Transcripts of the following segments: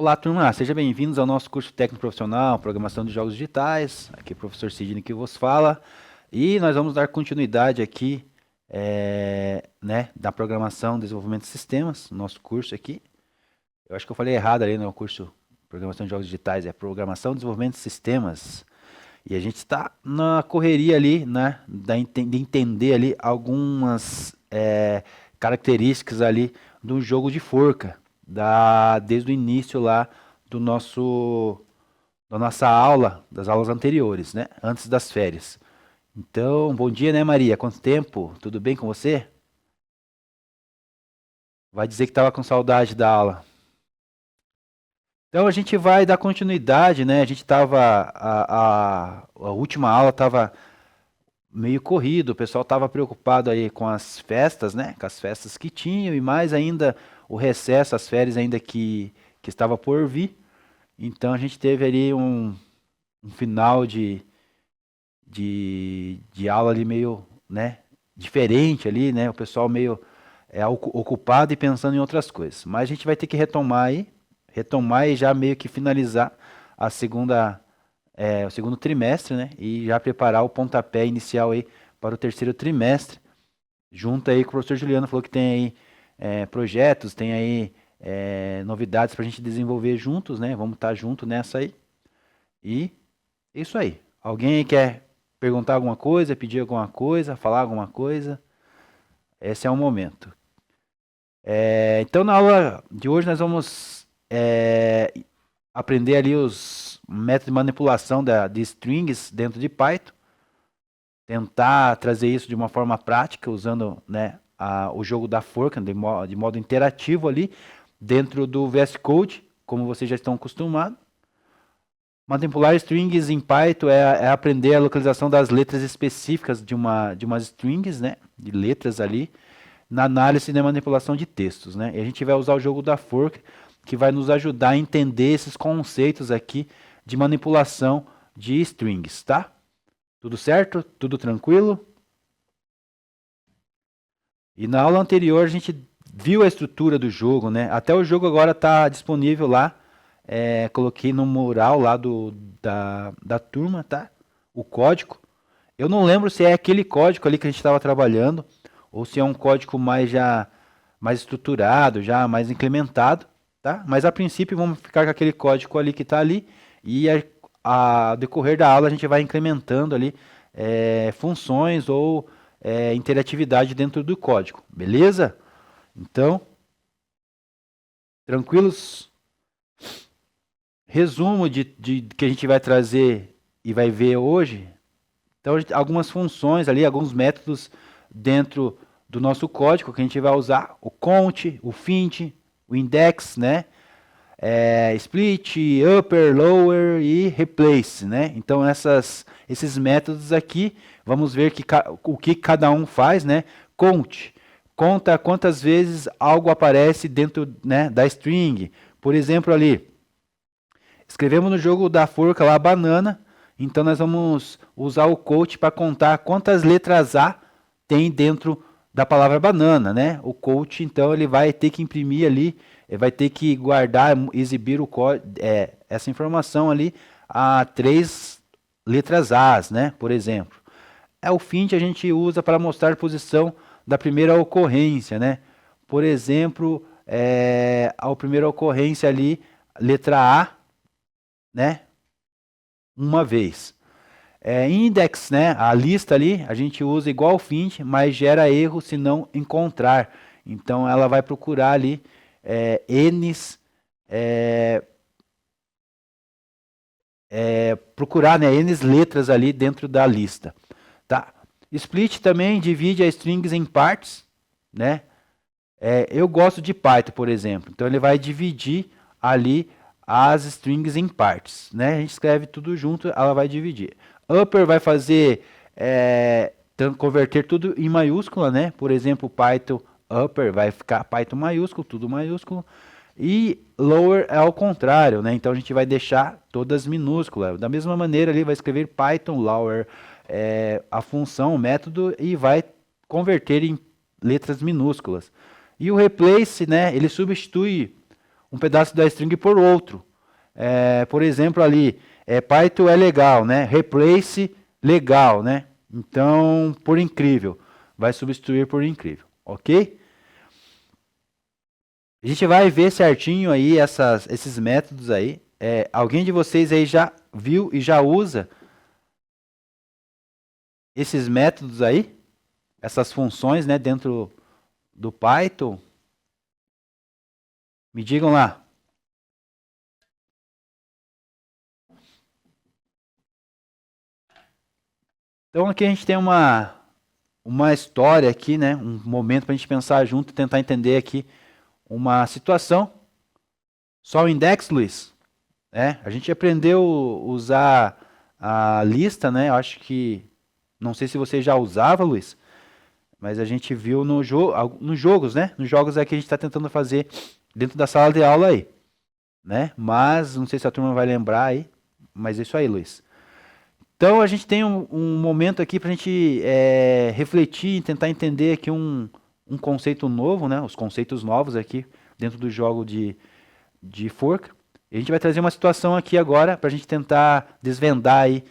Olá, turma, sejam bem-vindos ao nosso curso técnico profissional, Programação de Jogos Digitais. Aqui é o professor Sidney que vos fala. E nós vamos dar continuidade aqui, né, da programação e desenvolvimento de sistemas, nosso curso aqui. Eu acho que eu falei errado ali, no curso Programação de Jogos Digitais, é Programação e Desenvolvimento de Sistemas. E a gente está na correria ali, né, de entender ali algumas características ali do jogo de forca, desde o início lá do da nossa aula, das aulas anteriores, né, antes das férias. Então, bom dia, né, Maria? Quanto tempo? Tudo bem com você? Vai dizer que estava com saudade da aula. Então a gente vai dar continuidade, né? A gente estava a última aula estava meio corrido, o pessoal estava preocupado aí com as festas, né? Com as festas que tinham e mais ainda o recesso, as férias ainda que estava por vir. Então a gente teve ali um final de aula ali meio, né? Diferente ali, né? O pessoal meio ocupado e pensando em outras coisas. Mas a gente vai ter que retomar e já meio que finalizar a o segundo trimestre, né? E já preparar o pontapé inicial aí para o terceiro trimestre. Junto aí com o professor Juliano falou que tem aí projetos, tem aí novidades para a gente desenvolver juntos, né? Vamos estar junto nessa aí. E é isso aí. Alguém quer perguntar alguma coisa, pedir alguma coisa, falar alguma coisa? Esse é o momento. Então, na aula de hoje, nós vamos aprender ali os métodos de manipulação de strings dentro de Python, tentar trazer isso de uma forma prática, usando, né, o jogo da forca de modo interativo ali, dentro do VS Code, como vocês já estão acostumados. Manipular strings em Python é aprender a localização das letras específicas de umas strings, né, de letras ali, na análise e na manipulação de textos, né? E a gente vai usar o jogo da fork, que vai nos ajudar a entender esses conceitos aqui de manipulação de strings, tá? Tudo certo? Tudo tranquilo? E na aula anterior a gente viu a estrutura do jogo, né? Até o jogo agora está disponível lá. Coloquei no mural lá da turma, tá? O código. Eu não lembro se é aquele código ali que a gente estava trabalhando ou se é um código mais estruturado, já mais implementado, tá? Mas a princípio vamos ficar com aquele código ali que está ali e ao decorrer da aula a gente vai incrementando ali funções ou interatividade dentro do código, beleza? Então, tranquilos? Resumo de que a gente vai trazer e vai ver hoje. Então, algumas funções ali, alguns métodos dentro do nosso código que a gente vai usar, o count, o fint, o index, né? Split, upper, lower e replace, né? Então esses métodos aqui, vamos ver o que cada um faz, né? Count, conta quantas vezes algo aparece dentro, né, da string. Por exemplo, ali, escrevemos no jogo da forca lá banana, então nós vamos usar o count para contar quantas letras A tem dentro da palavra banana, né? O count, então, ele vai ter que imprimir ali, vai ter que guardar, exibir essa informação ali a 3 letras A's, né? Por exemplo. O fint a gente usa para mostrar a posição da primeira ocorrência, né? Por exemplo, a primeira ocorrência ali, letra A, né? Uma vez. Index, né? A lista ali, a gente usa igual o fint, mas gera erro se não encontrar. Então ela vai procurar ali n's, procurar, né, n's letras ali dentro da lista, tá? Split também divide as strings em partes, né? Eu gosto de Python, por exemplo. Então ele vai dividir ali as strings em partes, né? A gente escreve tudo junto, ela vai dividir. Upper vai fazer converter tudo em maiúscula, né? Por exemplo, Python upper vai ficar Python maiúsculo, tudo maiúsculo. E lower é ao contrário, né? Então a gente vai deixar todas minúsculas. Da mesma maneira, ali vai escrever Python lower, a função, o método, e vai converter em letras minúsculas. E o replace, né? Ele substitui um pedaço da string por outro. Por exemplo, ali, Python é legal, né? Replace legal, né? Então, por incrível, vai substituir por incrível, ok? A gente vai ver certinho aí esses métodos aí. Alguém de vocês aí já viu e já usa esses métodos aí? Essas funções, né, dentro do Python? Me digam lá. Então aqui a gente tem uma história aqui, né, um momento para a gente pensar junto, tentar entender aqui uma situação. Só o index, Luiz? A gente aprendeu a usar a lista, né? Eu acho que, não sei se você já usava, Luiz, mas a gente viu nos jogos, né? Nos jogos que a gente está tentando fazer dentro da sala de aula aí, né? Mas, não sei se a turma vai lembrar aí, mas é isso aí, Luiz. Então, a gente tem um momento aqui para a gente refletir e tentar entender aqui um conceito novo, né? Os conceitos novos aqui dentro do jogo de forca. E a gente vai trazer uma situação aqui agora para a gente tentar desvendar aí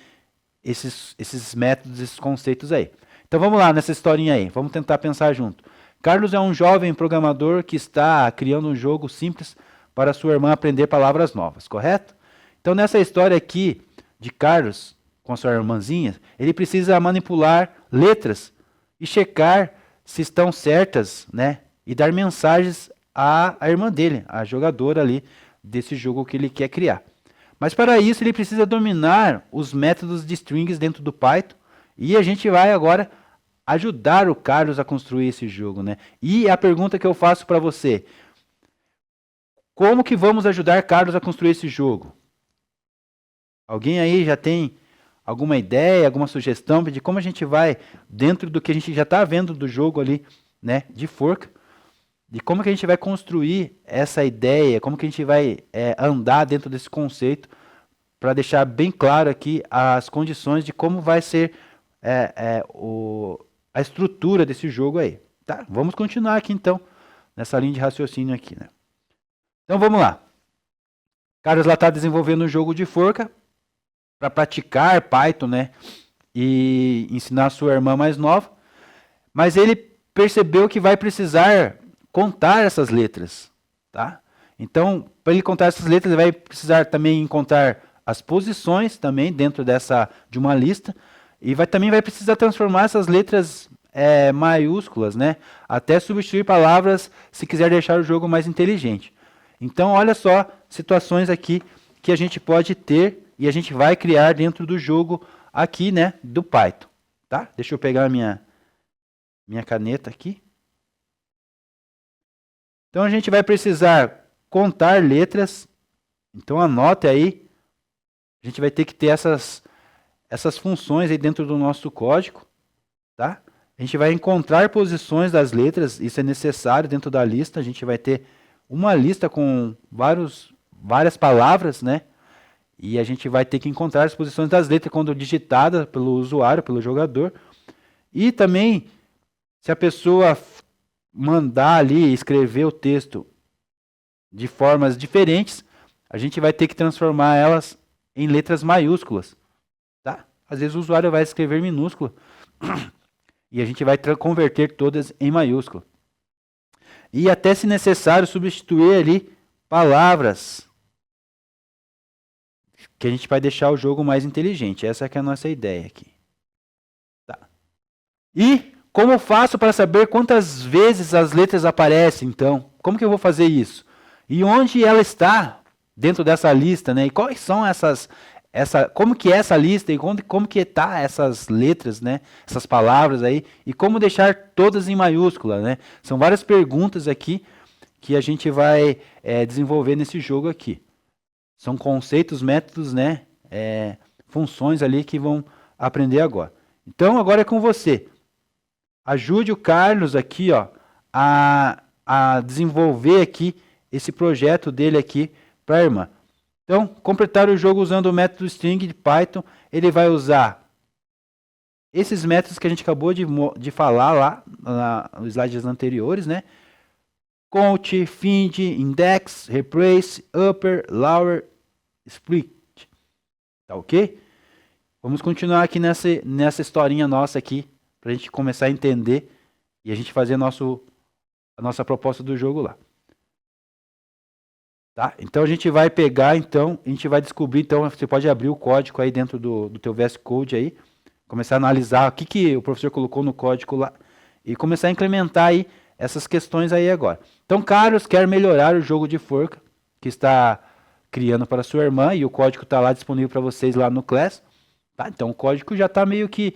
esses métodos, esses conceitos aí. Então vamos lá nessa historinha aí, vamos tentar pensar junto. Carlos é um jovem programador que está criando um jogo simples para sua irmã aprender palavras novas, correto? Então nessa história aqui de Carlos com a sua irmãzinha, ele precisa manipular letras e checar se estão certas, né? E dar mensagens à irmã dele, a jogadora ali desse jogo que ele quer criar. Mas para isso ele precisa dominar os métodos de strings dentro do Python e a gente vai agora ajudar o Carlos a construir esse jogo, né? E a pergunta que eu faço para você, como que vamos ajudar Carlos a construir esse jogo? Alguém aí já tem alguma ideia, alguma sugestão de como a gente vai, dentro do que a gente já está vendo do jogo ali, né, de forca, de como que a gente vai construir essa ideia, como que a gente vai andar dentro desse conceito, para deixar bem claro aqui as condições de como vai ser a estrutura desse jogo aí. Tá? Vamos continuar aqui então, nessa linha de raciocínio aqui. Né? Então vamos lá. Carlos lá está desenvolvendo um jogo de forca para praticar Python, né? E ensinar a sua irmã mais nova. Mas ele percebeu que vai precisar contar essas letras, tá? Então, para ele contar essas letras, ele vai precisar também encontrar as posições também dentro de uma lista e também vai precisar transformar essas letras maiúsculas, né? Até substituir palavras se quiser deixar o jogo mais inteligente. Então, olha só situações aqui que a gente pode ter e a gente vai criar dentro do jogo aqui, né, do Python, tá? Deixa eu pegar a minha caneta aqui. Então a gente vai precisar contar letras. Então anote aí. A gente vai ter que ter essas funções aí dentro do nosso código, tá? A gente vai encontrar posições das letras, isso é necessário dentro da lista. A gente vai ter uma lista com várias palavras, né? E a gente vai ter que encontrar as posições das letras quando digitada pelo usuário, pelo jogador. E também, se a pessoa mandar ali, escrever o texto de formas diferentes, a gente vai ter que transformar elas em letras maiúsculas, tá? Às vezes o usuário vai escrever minúsculo e a gente vai converter todas em maiúsculo. E até se necessário substituir ali palavras, que a gente vai deixar o jogo mais inteligente. Essa que é a nossa ideia aqui. Tá. E como eu faço para saber quantas vezes as letras aparecem, então? Como que eu vou fazer isso? E onde ela está dentro dessa lista, né? E quais são como que é essa lista e como que tá essas letras, né? Essas palavras aí e como deixar todas em maiúscula, né? São várias perguntas aqui que a gente vai desenvolver nesse jogo aqui. São conceitos, métodos, né? Funções ali que vão aprender agora. Então agora é com você. Ajude o Carlos aqui, ó, a desenvolver aqui esse projeto dele aqui para a irmã. Então, completar o jogo usando o método string de Python, ele vai usar esses métodos que a gente acabou de falar lá nos slides anteriores, né? count, find, index, replace, upper, lower, split. Tá ok? Vamos continuar aqui nessa historinha nossa aqui, para a gente começar a entender e a gente fazer a nossa proposta do jogo lá. Tá? Então a gente vai pegar, então, a gente vai descobrir, então você pode abrir o código aí dentro do teu VS Code aí, começar a analisar o que o professor colocou no código lá e começar a implementar aí essas questões aí agora. Então, Carlos quer melhorar o jogo de forca que está criando para sua irmã e o código está lá disponível para vocês lá no Class. Tá? Então o código já está meio que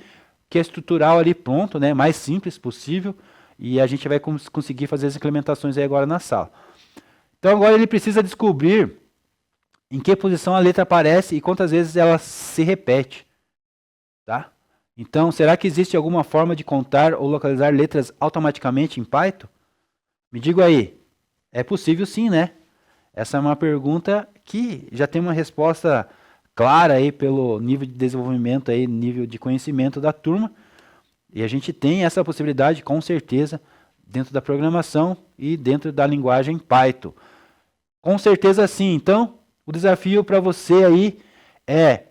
estrutural ali pronto, né? Mais simples possível e a gente vai conseguir fazer as implementações aí agora na sala. Então agora ele precisa descobrir em que posição a letra aparece e quantas vezes ela se repete. Tá? Então, será que existe alguma forma de contar ou localizar letras automaticamente em Python? Me diga aí. É possível sim, né? Essa é uma pergunta que já tem uma resposta clara aí pelo nível de desenvolvimento, aí, nível de conhecimento da turma. E a gente tem essa possibilidade, com certeza, dentro da programação e dentro da linguagem Python. Com certeza sim. Então, o desafio para você aí é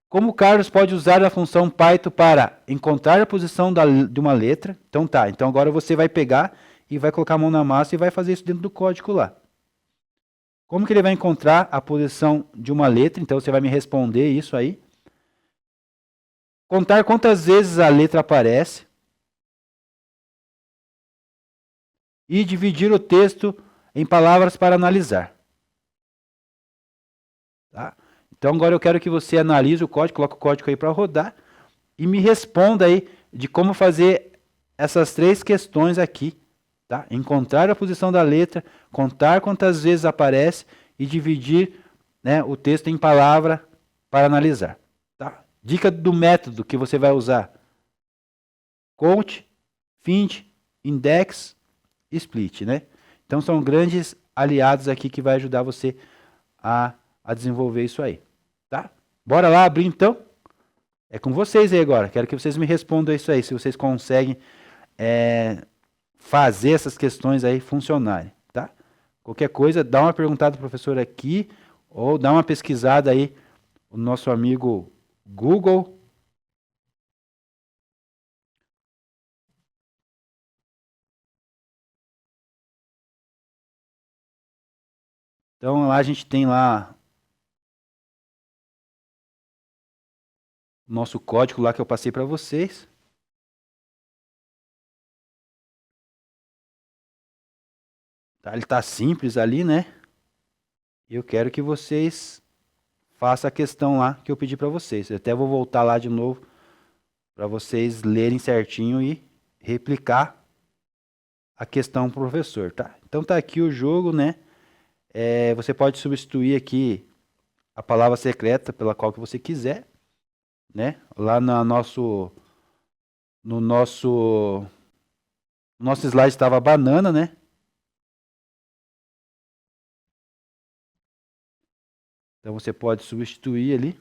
como o Carlos pode usar a função Python para encontrar a posição de uma letra. Então tá, então agora você vai pegar e vai colocar a mão na massa e vai fazer isso dentro do código lá. Como que ele vai encontrar a posição de uma letra? Então você vai me responder isso aí. Contar quantas vezes a letra aparece. E dividir o texto em palavras para analisar. Tá? Então agora eu quero que você analise o código, coloque o código aí para rodar e me responda aí de como fazer essas três questões aqui. Tá? Encontrar a posição da letra, contar quantas vezes aparece e dividir, né, o texto em palavra para analisar. Tá? Dica do método que você vai usar. Count, find, index, split. Né? Então são grandes aliados aqui que vai ajudar você a desenvolver isso aí. Tá? Bora lá abrir então? É com vocês aí agora. Quero que vocês me respondam isso aí, se vocês conseguem fazer essas questões aí funcionarem, tá? Qualquer coisa, dá uma perguntada pro professor aqui, ou dá uma pesquisada aí, o nosso amigo Google. Então lá a gente tem lá o nosso código lá que eu passei para vocês. Tá? Ele está simples ali, né? E eu quero que vocês façam a questão lá que eu pedi para vocês. Eu até vou voltar lá de novo para vocês lerem certinho e replicar a questão pro professor, tá? Então tá aqui o jogo, né? Você pode substituir aqui a palavra secreta pela qual que você quiser, né? Lá no nosso slide estava a banana, né? Então você pode substituir ali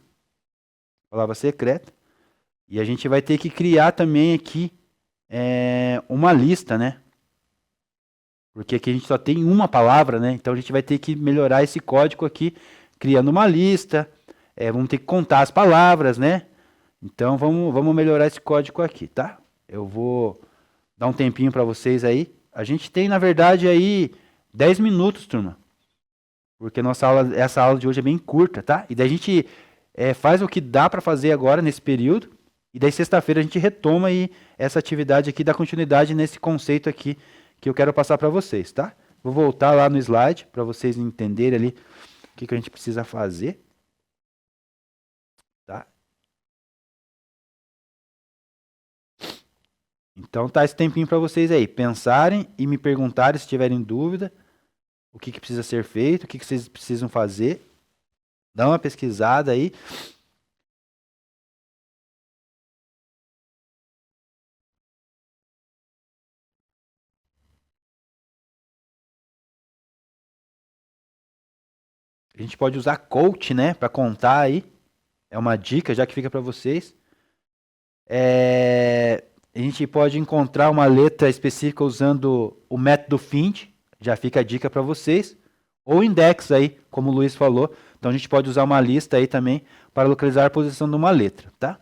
a palavra secreta. E a gente vai ter que criar também aqui uma lista, né? Porque aqui a gente só tem uma palavra, né? Então a gente vai ter que melhorar esse código aqui, criando uma lista. Vamos ter que contar as palavras, né? Então vamos melhorar esse código aqui, tá? Eu vou dar um tempinho para vocês aí. A gente tem, na verdade, aí 10 minutos, turma. Porque essa aula de hoje é bem curta, tá? E daí a gente faz o que dá para fazer agora nesse período. E daí sexta-feira a gente retoma aí essa atividade aqui, dá continuidade nesse conceito aqui que eu quero passar para vocês, tá? Vou voltar lá no slide para vocês entenderem ali o que a gente precisa fazer. Tá? Então tá esse tempinho para vocês aí pensarem e me perguntarem se tiverem dúvida, o que precisa ser feito, o que vocês precisam fazer. Dá uma pesquisada aí. A gente pode usar coach, né, para contar aí. É uma dica, já que fica para vocês. A gente pode encontrar uma letra específica usando o método find. já fica a dica para vocês. Ou index aí, como o Luiz falou. Então a gente pode usar uma lista aí também para localizar a posição de uma letra, tá?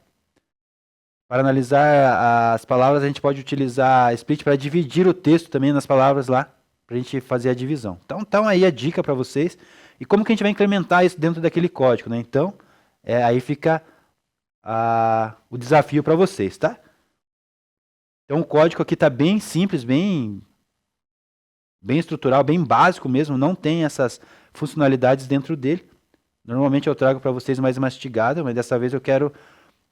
Para analisar as palavras, a gente pode utilizar split para dividir o texto também nas palavras lá, para a gente fazer a divisão. Então aí a dica para vocês. E como que a gente vai incrementar isso dentro daquele código, né? Então, aí fica o desafio para vocês, tá? Então o código aqui está bem simples, bem estrutural, bem básico mesmo, não tem essas funcionalidades dentro dele. Normalmente eu trago para vocês mais mastigado, mas dessa vez eu quero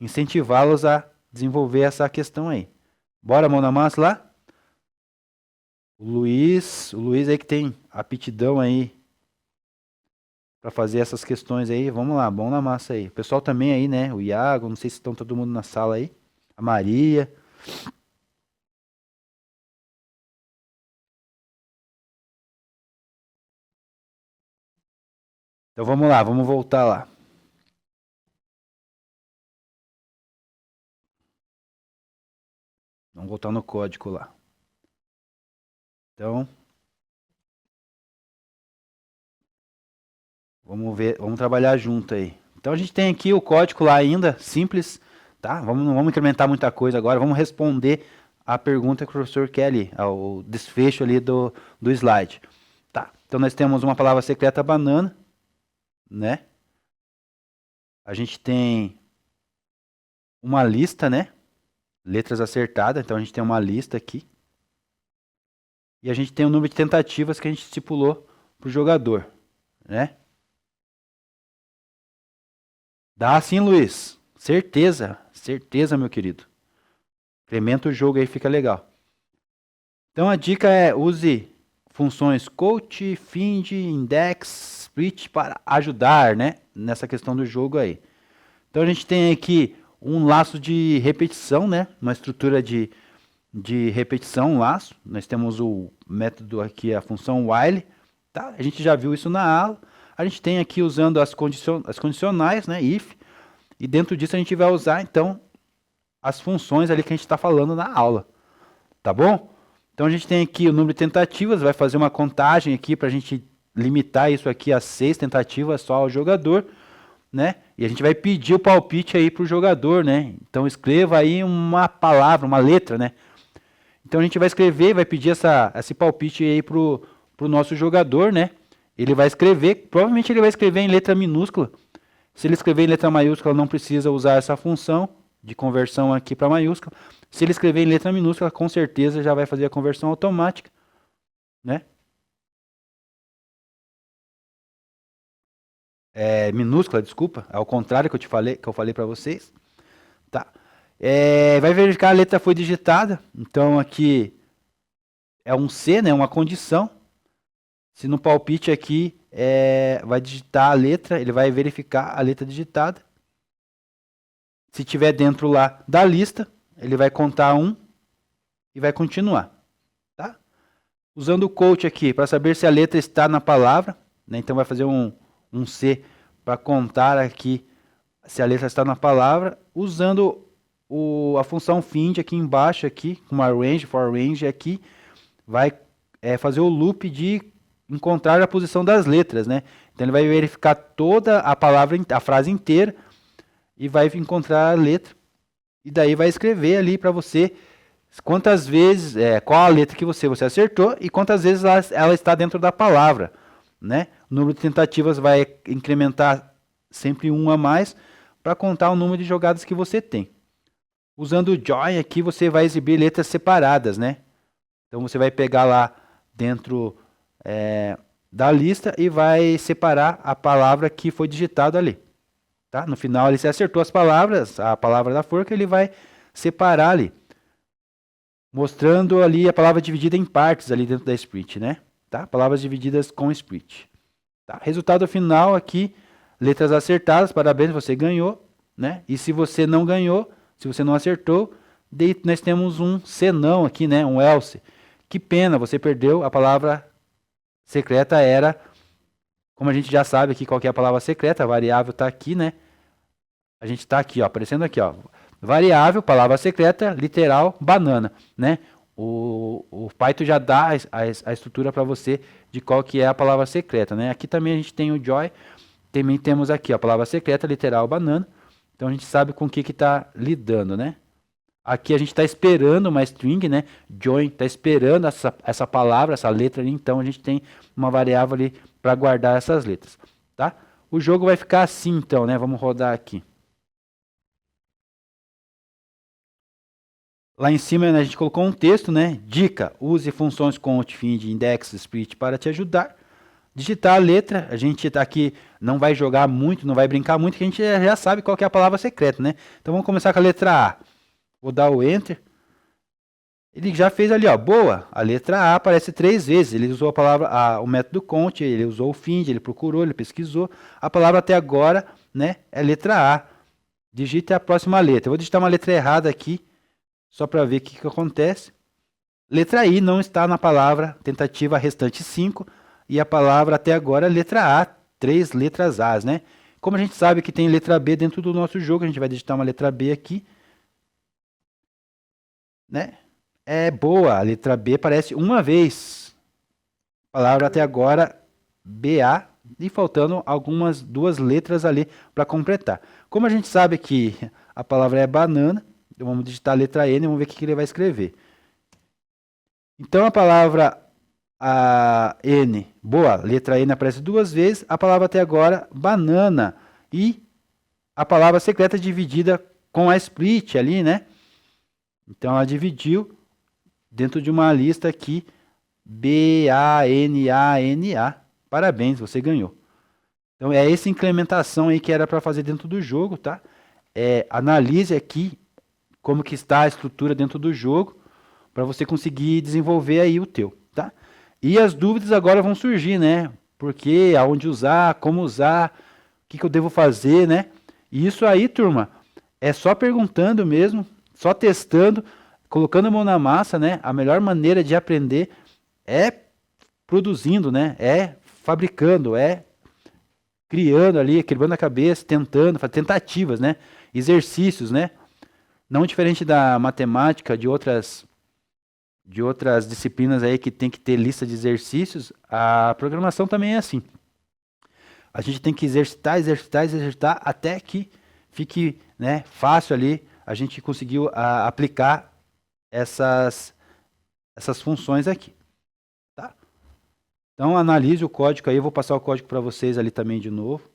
incentivá-los a desenvolver essa questão aí. Bora, mão na massa lá? O Luiz aí que tem aptidão aí para fazer essas questões aí. Vamos lá, bom na massa aí. O pessoal também aí, né? O Iago, não sei se estão todo mundo na sala aí. A Maria. Então vamos lá, vamos voltar lá. Vamos voltar no código lá. Então, vamos ver, vamos trabalhar junto aí. Então a gente tem aqui o código lá ainda, simples, tá? Não vamos incrementar muita coisa agora, vamos responder a pergunta que o professor quer ali, o desfecho ali do slide. Tá, então nós temos uma palavra secreta banana, né? A gente tem uma lista, né? Letras acertadas, então a gente tem uma lista aqui. E a gente tem o número de tentativas que a gente estipulou para o jogador, né? Dá sim, Luiz. Certeza, certeza, meu querido. Incrementa o jogo aí, fica legal. Então a dica é use funções coach, find, index, split para ajudar, né? Nessa questão do jogo aí. Então a gente tem aqui um laço de repetição, né? Uma estrutura de repetição, um laço. Nós temos o método aqui, a função while, tá? A gente já viu isso na aula. A gente tem aqui usando as condicionais, né? If. E dentro disso a gente vai usar, então, as funções ali que a gente está falando na aula. Tá bom? Então a gente tem aqui o número de tentativas, vai fazer uma contagem aqui para a gente limitar isso aqui a 6 tentativas só ao jogador, né? E a gente vai pedir o palpite aí para o jogador, né? Então escreva aí uma palavra, uma letra, né? Então a gente vai escrever, vai pedir esse palpite aí para o nosso jogador, né? Ele vai escrever, provavelmente ele vai escrever em letra minúscula. Se ele escrever em letra maiúscula, não precisa usar essa função de conversão aqui para maiúscula. Se ele escrever em letra minúscula, com certeza já vai fazer a conversão automática, né? Minúscula, desculpa, ao contrário que eu falei para vocês, tá? Vai verificar a letra foi digitada, então aqui é um C, né? Uma condição. Se no palpite aqui vai digitar a letra, ele vai verificar a letra digitada. Se tiver dentro lá da lista, ele vai contar 1 e vai continuar, tá? Usando o coach aqui para saber se a letra está na palavra, né? Então vai fazer um C para contar aqui se a letra está na palavra, usando a função find aqui embaixo aqui, com uma range, for range aqui, vai fazer o loop de encontrar a posição das letras, né? Então ele vai verificar toda a palavra, a frase inteira e vai encontrar a letra e daí vai escrever ali para você quantas vezes, qual a letra que você acertou e quantas vezes ela está dentro da palavra, né? O número de tentativas vai incrementar sempre um a mais para contar o número de jogadas que você tem. Usando o join aqui, você vai exibir letras separadas, né? Então você vai pegar lá dentro da lista e vai separar a palavra que foi digitada ali. Tá? No final, ele se acertou as palavras, a palavra da forca, ele vai separar ali, mostrando ali a palavra dividida em partes ali dentro da split, né? Tá? Palavras divididas com split. Tá? Resultado final aqui, letras acertadas, parabéns, você ganhou, né? E se você não ganhou, se você não acertou, daí nós temos um senão aqui, né? Um else. Que pena, você perdeu, a palavra secreta era, como a gente já sabe aqui qual que é a palavra secreta, a variável está aqui, né? A gente está aqui, ó, aparecendo aqui, ó. Variável, palavra secreta, literal, banana, né? O Python já dá a estrutura para você de qual que é a palavra secreta, né? Aqui também a gente tem o join, também temos aqui a palavra secreta, literal banana. Então a gente sabe com o que está lidando, né? Aqui a gente está esperando uma string, né? Join está esperando essa palavra, essa letra ali. Então a gente tem uma variável ali para guardar essas letras, tá? O jogo vai ficar assim, então, né? Vamos rodar aqui. Lá em cima, né, a gente colocou um texto, né? Dica: use funções count, find, index, split para te ajudar. Digitar a letra, a gente tá aqui, não vai jogar muito, não vai brincar muito, que a gente já sabe qual que é a palavra secreta, né? Então vamos começar com a letra A. Vou dar o Enter. Ele já fez ali, ó, boa. A letra A aparece 3 vezes. Ele usou a palavra, o método count, ele usou o find, ele procurou, ele pesquisou. A palavra até agora, né, é letra A. Digita a próxima letra. Eu vou digitar uma letra errada aqui, só para ver o que acontece. Letra I não está na palavra, tentativa restante 5. E a palavra até agora é letra A, 3 letras As, né? Como a gente sabe que tem letra B dentro do nosso jogo, a gente vai digitar uma letra B aqui, né? É boa, a letra B aparece uma vez. Palavra até agora, BA, e faltando algumas 2 letras ali para completar. Como a gente sabe que a palavra é banana, então vamos digitar a letra N e vamos ver o que ele vai escrever. Então a palavra N, boa, letra N aparece 2 vezes, a palavra até agora, banana, e a palavra secreta dividida com a split ali, né? Então ela dividiu dentro de uma lista aqui, B-A-N-A-N-A. Parabéns, você ganhou. Então é essa incrementação aí que era para fazer dentro do jogo, tá? Analise aqui como que está a estrutura dentro do jogo, para você conseguir desenvolver aí o teu, tá? E as dúvidas agora vão surgir, né? Porque, aonde usar, como usar, o que eu devo fazer, né? E isso aí, turma, é só perguntando mesmo, só testando, colocando a mão na massa, né? A melhor maneira de aprender é produzindo, né? É fabricando, é criando ali, quebrando a cabeça, tentando, fazendo tentativas, né? Exercícios, né? Não diferente da matemática, de outras disciplinas aí que tem que ter lista de exercícios, a programação também é assim. A gente tem que exercitar, exercitar, exercitar até que fique, né, fácil ali a gente conseguiu aplicar essas funções aqui, tá? Então analise o código aí, eu vou passar o código para vocês ali também de novo.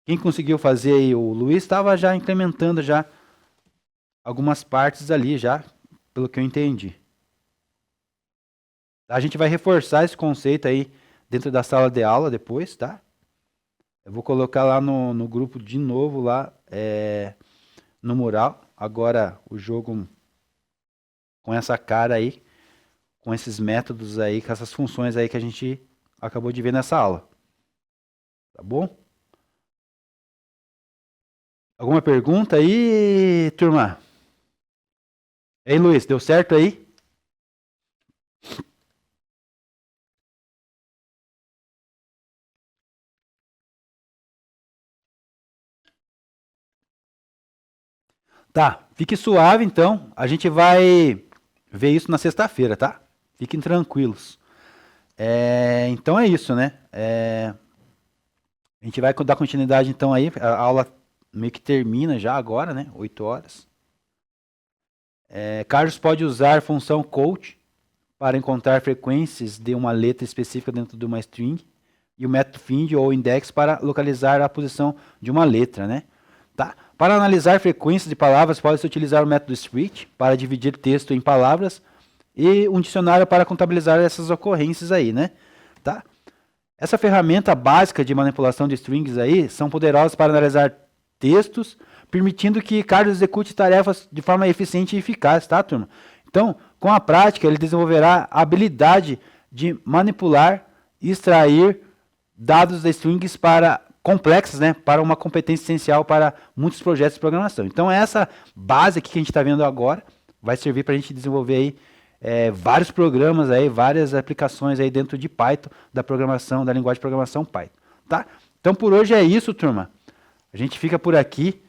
Quem conseguiu fazer aí, o Luiz estava já implementando já algumas partes ali já, pelo que eu entendi. A gente vai reforçar esse conceito aí dentro da sala de aula depois, tá? Eu vou colocar lá no grupo de novo, lá no mural. Agora o jogo com essa cara aí, com esses métodos aí, com essas funções aí que a gente acabou de ver nessa aula. Tá bom? Alguma pergunta aí, turma? Ei, Luiz, deu certo aí? Tá, fique suave então. A gente vai ver isso na sexta-feira, tá? Fiquem tranquilos. Então é isso, né? A gente vai dar continuidade então aí. A aula meio que termina já agora, né? 8 horas. Carlos pode usar a função count para encontrar frequências de uma letra específica dentro de uma string. E o método find ou index para localizar a posição de uma letra, né? Tá? Para analisar frequências de palavras, pode-se utilizar o método split para dividir texto em palavras e um dicionário para contabilizar essas ocorrências aí, né? Tá? Essa ferramenta básica de manipulação de strings aí são poderosas para analisar textos, permitindo que Carlos execute tarefas de forma eficiente e eficaz, tá, turma? Então, com a prática, ele desenvolverá a habilidade de manipular e extrair dados de strings complexas, né, para uma competência essencial para muitos projetos de programação. Então, essa base aqui que a gente está vendo agora vai servir para a gente desenvolver aí, vários programas, aí, várias aplicações aí dentro de Python, da programação, da linguagem de programação Python. Tá? Então, por hoje é isso, turma. A gente fica por aqui,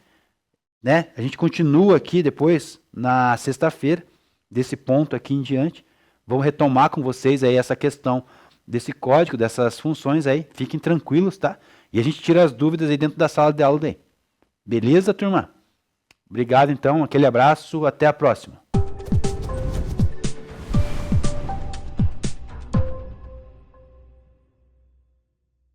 né? A gente continua aqui depois, na sexta-feira, desse ponto aqui em diante. Vamos retomar com vocês aí essa questão desse código, dessas funções aí. Fiquem tranquilos, tá? E a gente tira as dúvidas aí dentro da sala de aula daí. Beleza, turma? Obrigado, então. Aquele abraço. Até a próxima.